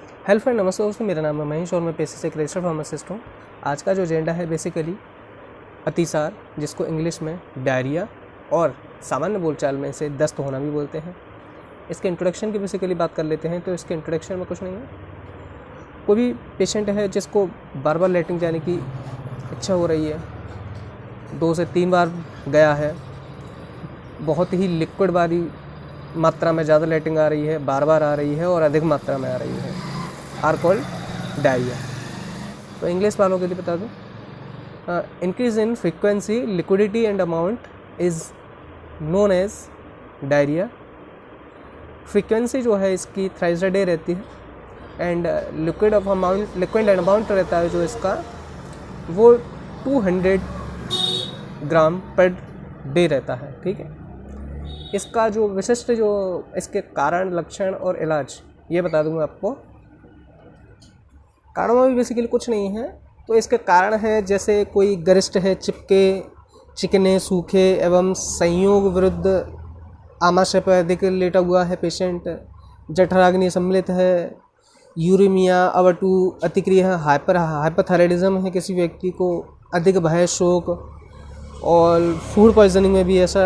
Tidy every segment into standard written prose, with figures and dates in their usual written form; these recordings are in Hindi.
हेलो फ्रेंड, नमस्ते दोस्तों। मेरा नाम है महेश और मैं पेशे से एक रजिस्टर्ड फार्मासिस्ट हूँ। आज का जो एजेंडा है बेसिकली अतिसार, जिसको इंग्लिश में डायरिया और सामान्य बोलचाल में इसे दस्त होना भी बोलते हैं। इसके इंट्रोडक्शन की बेसिकली बात कर लेते हैं। तो इसके इंट्रोडक्शन में कुछ नहीं है, कोई भी पेशेंट है जिसको बार बार लैट्रिन जाने की इच्छा हो रही है, 2 से 3 बार गया है, बहुत ही लिक्विड वाली मात्रा में ज़्यादा लैट्रिन आ रही है, बार बार आ रही है और अधिक मात्रा में आ रही है, आर कॉल्ड डायरिया। तो इंग्लिश वालों के लिए बता दूँ, increase in frequency, liquidity and amount is known as diarrhoea. Frequency जो है इसकी थ्राइस अ डे रहती है एंड लिक्विड एंड अमाउंट रहता है जो इसका वो 200 ग्राम पर डे रहता है। ठीक है, इसका जो विशिष्ट जो इसके कारण, लक्षण और इलाज ये बता दूँगा आपको। कारणों में भी बेसिकली कुछ नहीं है। तो इसके कारण है जैसे कोई गरिष्ठ है, चिकने, सूखे एवं संयोग विरुद्ध आमाशय पर अधिक लेटा हुआ है पेशेंट, जठराग्नि सम्मिलित है, यूरेमिया, अवटु, अतिक्रिय है, हाइपरथायराइडिज्म है किसी व्यक्ति को, अधिक भय, शोक और फूड पॉइजनिंग में भी ऐसा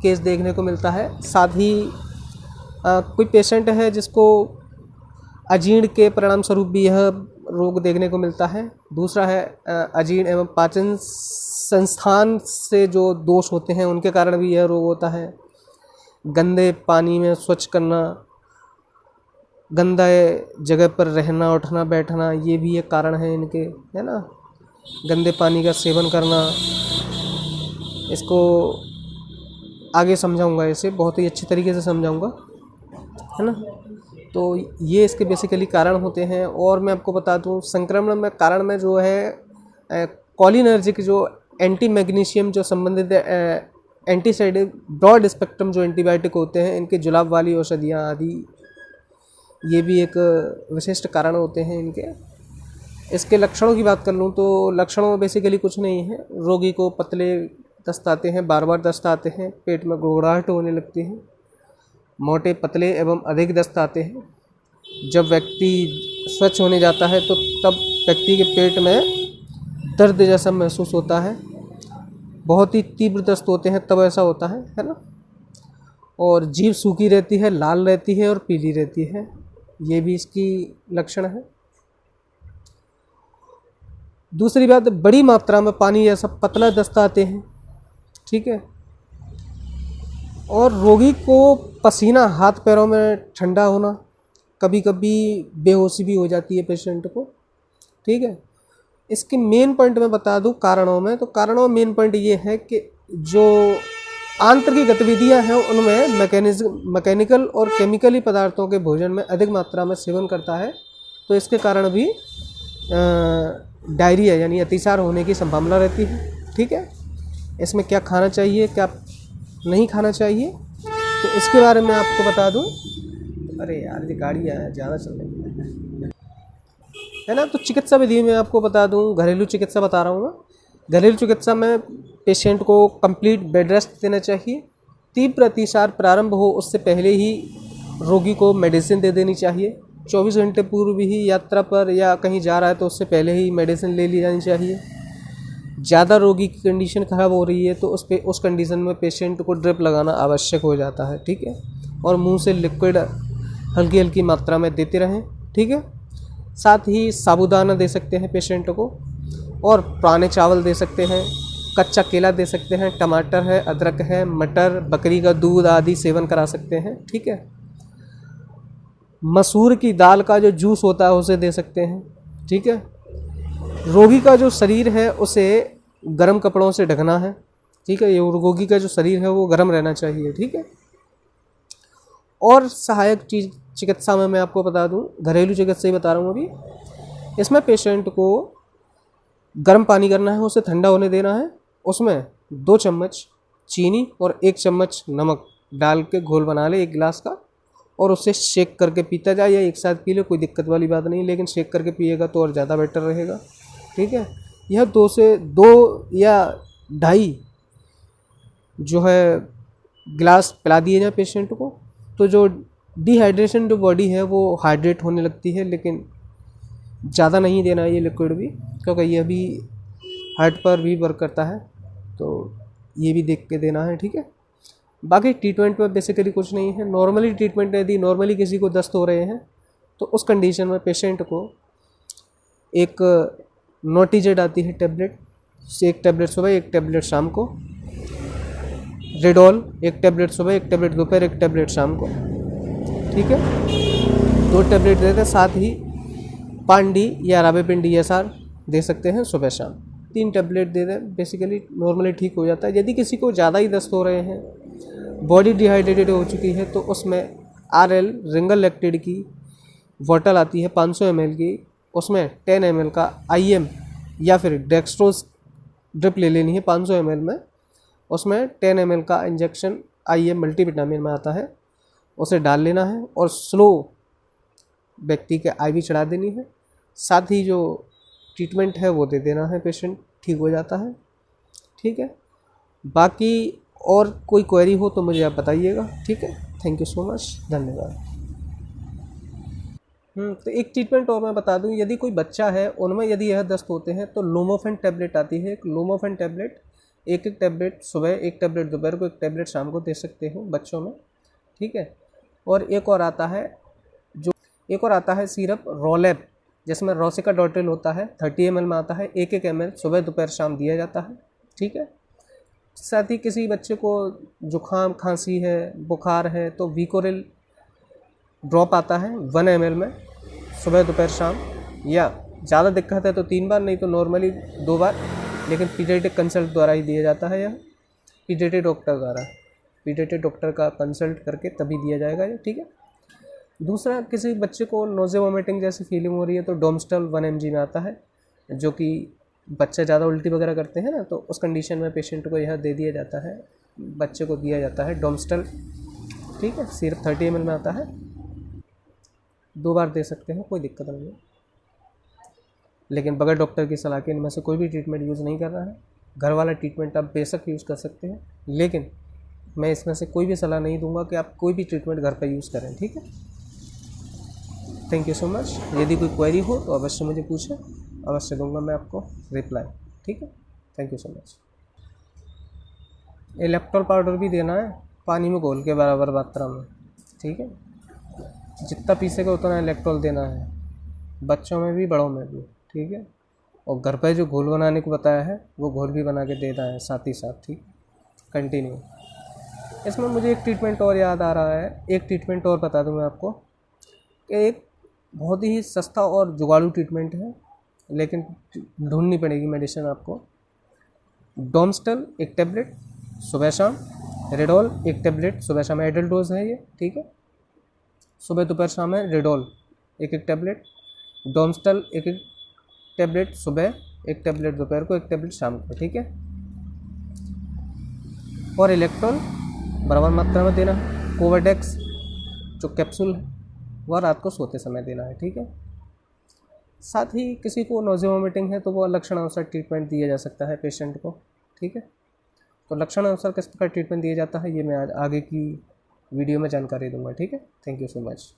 केस देखने को मिलता है। साथ ही कोई पेशेंट है जिसको अजीर्ण के परिणाम स्वरूप भी यह रोग देखने को मिलता है। दूसरा है अजीर्ण एवं पाचन संस्थान से जो दोष होते हैं उनके कारण भी यह रोग होता है। गंदे पानी में स्वच्छ करना, गंदे जगह पर रहना, उठना, बैठना, ये भी एक कारण है इनके, है ना। गंदे पानी का सेवन करना, इसको आगे समझाऊंगा, इसे बहुत ही अच्छी तरीके से समझाऊंगा, है ना। तो ये इसके बेसिकली कारण होते हैं। और मैं आपको बता दूं, संक्रमण में कारण में जो है कॉलिनर्जिक, जो एंटी मैग्नीशियम जो संबंधित एंटीसाइड ब्रॉड स्पेक्ट्रम जो एंटीबायोटिक होते हैं, इनके जुलाब वाली औषधियाँ आदि, ये भी एक विशिष्ट कारण होते हैं इनके। इसके लक्षणों की बात कर लूँ तो लक्षणों में बेसिकली कुछ नहीं है। रोगी को पतले दस्त आते हैं, बार बार दस्त आते हैं, पेट में गुड़गुड़ाहट होने लगती है, मोटे, पतले एवं अधिक दस्त आते हैं। जब व्यक्ति स्वच्छ होने जाता है तो तब व्यक्ति के पेट में दर्द जैसा महसूस होता है, बहुत ही तीव्र दस्त होते हैं तब ऐसा होता है ना। और जीभ सूखी रहती है, लाल रहती है और पीली रहती है, ये भी इसकी लक्षण है। दूसरी बात, बड़ी मात्रा में पानी जैसा पतला दस्त आते हैं। ठीक है, और रोगी को पसीना, हाथ पैरों में ठंडा होना, कभी कभी बेहोशी भी हो जाती है पेशेंट को। ठीक है, इसके मेन पॉइंट मैं बता दूं कारणों में, तो कारणों में मेन पॉइंट ये है कि जो आंतरिक गतिविधियां हैं उनमें मैकेनिकल और केमिकली पदार्थों के भोजन में अधिक मात्रा में सेवन करता है, तो इसके कारण भी डायरिया यानी अतिसार होने की संभावना रहती है। ठीक है, इसमें क्या खाना चाहिए, क्या नहीं खाना चाहिए, तो इसके बारे में आपको बता दूं। अरे यार, ये गाड़ियाँ ज़्यादा चल रही है ना। तो चिकित्सा विधि में आपको बता दूं, घरेलू चिकित्सा बता रहा हूँ मैं। घरेलू चिकित्सा में पेशेंट को कंप्लीट बेड रेस्ट देना चाहिए। तीव्र अतिसार प्रारंभ हो उससे पहले ही रोगी को मेडिसिन दे देनी चाहिए। 24 घंटे पूर्व ही यात्रा पर या कहीं जा रहा है तो उससे पहले ही मेडिसिन ले ली जानी चाहिए। ज़्यादा रोगी की कंडीशन ख़राब हो रही है तो उस कंडीशन में पेशेंट को ड्रिप लगाना आवश्यक हो जाता है। ठीक है, और मुंह से लिक्विड हल्की हल्की मात्रा में देते रहें। ठीक है, साथ ही साबूदाना दे सकते हैं पेशेंट को, और पुराने चावल दे सकते हैं, कच्चा केला दे सकते हैं, टमाटर है, अदरक है, मटर, बकरी का दूध आदि सेवन करा सकते हैं। ठीक है, मसूर की दाल का जो जूस होता है उसे दे सकते हैं। ठीक है, रोगी का जो शरीर है उसे गर्म कपड़ों से ढकना है। ठीक है, ये रोगी का जो शरीर है वो गर्म रहना चाहिए। ठीक है, और सहायक चीज चिकित्सा में मैं आपको बता दूं, घरेलू चिकित्सा ही बता रहा हूँ अभी। इसमें पेशेंट को गर्म पानी करना है, उसे ठंडा होने देना है, उसमें 2 चम्मच चीनी और 1 चम्मच नमक डाल के घोल बना ले 1 गिलास का, और उसे शेक करके पीता जाए, या एक साथ पी ले, कोई दिक्कत वाली बात नहीं, लेकिन शेक करके पिएगा तो और ज़्यादा बेटर रहेगा। ठीक है, यह 2 या 2.5 जो है गिलास पिला दिए जाए पेशेंट को। तो जो डिहाइड्रेशन जो बॉडी है वो हाइड्रेट होने लगती है, लेकिन ज़्यादा नहीं देना है ये लिक्विड भी, क्योंकि ये भी हार्ट पर भी वर्क करता है, तो ये भी देख के देना है, ठीक है। बाकी ट्रीटमेंट में बेसिकली कुछ नहीं है। नॉर्मली ट्रीटमेंट, यदि नॉर्मली किसी को दस्त हो रहे हैं तो उस कंडीशन में पेशेंट को एक नोटिजेड आती है टैबलेट, एक टैबलेट सुबह एक टैबलेट शाम को, रेडोल एक टैबलेट सुबह एक टैबलेट दोपहर एक टैबलेट शाम को, ठीक है। 2 टैबलेट देते हैं, साथ ही पांडी या रावेपिंडी ESR दे सकते हैं सुबह शाम। 3 टैबलेट दे दें, बेसिकली नॉर्मली ठीक हो जाता है। यदि किसी को ज़्यादा ही दस्त हो रहे हैं, बॉडी डिहाइड्रेटेड हो चुकी है, तो उसमें RL रिंगल लैक्टेड की बॉटल आती है 500 ml की, उसमें 10 ml का IM या फिर डेक्सट्रोज ड्रिप ले लेनी है 500 ml में, उसमें 10 ml का इंजेक्शन IM मल्टीविटामिन में आता है, उसे डाल लेना है और स्लो व्यक्ति के IV चढ़ा देनी है। साथ ही जो ट्रीटमेंट है वो दे देना है, पेशेंट ठीक हो जाता है, ठीक है। बाकी और कोई क्वेरी हो तो मुझे आप बताइएगा, ठीक है। थैंक यू सो मच, धन्यवाद। तो एक ट्रीटमेंट और मैं बता दूं, यदि कोई बच्चा है उनमें यदि यह दस्त होते हैं तो लोमोफेन टैबलेट आती है, एक लोमोफेन टैबलेट, एक टैबलेट सुबह एक टैबलेट दोपहर को एक टैबलेट शाम को दे सकते हो बच्चों में, ठीक है। और एक और आता है सिरप रोलैप, जिसमें रोसिकाडोट्रिल होता है, 30 ml में आता है, 1 ml सुबह दोपहर शाम दिया जाता है, ठीक है। साथ ही किसी बच्चे को जुखाम खांसी है, बुखार है, तो विकोरिल ड्रॉप आता है 1 ml में सुबह दोपहर शाम, या ज़्यादा दिक्कत है तो 3 बार, नहीं तो नॉर्मली 2 बार, लेकिन पीडियाट्रिक कंसल्ट द्वारा ही दिया जाता है, यह पीडियाट्रिक डॉक्टर द्वारा, पीडियाट्रिक डॉक्टर का कंसल्ट करके तभी दिया जाएगा ये, ठीक है। दूसरा, किसी बच्चे को नोज़िया वोमिटिंग जैसी फीलिंग हो रही है तो डोमस्टल 1 mg में आता है, जो कि बच्चे ज़्यादा उल्टी वगैरह करते हैं ना, तो उस कंडीशन में पेशेंट को यह दे दिया जाता है, बच्चे को दिया जाता है डोमस्टल, ठीक है। सिर्फ 30 ml में आता है, 2 बार दे सकते हैं, कोई दिक्कत नहीं है। लेकिन बगैर डॉक्टर की सलाह के इनमें से कोई भी ट्रीटमेंट यूज़ नहीं करना है। घर वाला ट्रीटमेंट आप बेशक यूज़ कर सकते हैं, लेकिन मैं इसमें से कोई भी सलाह नहीं दूंगा कि आप कोई भी ट्रीटमेंट घर पर यूज़ करें, ठीक है। Thank you so much. यदि कोई क्वेरी हो तो अवश्य मुझे पूछें, अवश्य दूंगा मैं आपको रिप्लाई, ठीक है। Thank you so much. Electral powder भी देना है, पानी में घोल के बराबर मात्रा में, ठीक है। जितना पी सके उतना इलेक्ट्रोल देना है, बच्चों में भी बड़ों में भी, ठीक है। और घर पर जो घोल बनाने को बताया है वो घोल भी बना के देना है साथ ही साथ, ठीक, कंटिन्यू। इसमें मुझे एक ट्रीटमेंट और याद आ रहा है, एक ट्रीटमेंट और बता दूँ मैं आपको कि एक बहुत ही सस्ता और जुगाड़ू ट्रीटमेंट है, लेकिन ढूंढनी पड़ेगी मेडिसिन आपको। डोमस्टल 1 टैबलेट सुबह शाम, रेडोल 1 टैबलेट सुबह शाम, एडल्ट डोज है ये, ठीक है। सुबह दोपहर शाम है रेडोल 1 टैबलेट, डोमस्टल 1 टैबलेट सुबह, 1 टैबलेट दोपहर को, 1 टैबलेट शाम को, ठीक है। और इलेक्ट्रोल बराबर मात्रा में देना है। कोवाडेक्स जो कैप्सूल है वह रात को सोते समय देना है, ठीक है। साथ ही किसी को नोज़िया वोमिटिंग है तो वो लक्षण अनुसार ट्रीटमेंट दिया जा सकता है पेशेंट को, ठीक है। तो लक्षण अनुसार किस प्रकार ट्रीटमेंट दिया जाता है ये मैं आज आगे की वीडियो में जानकारी दूंगा, ठीक है। Thank you so much.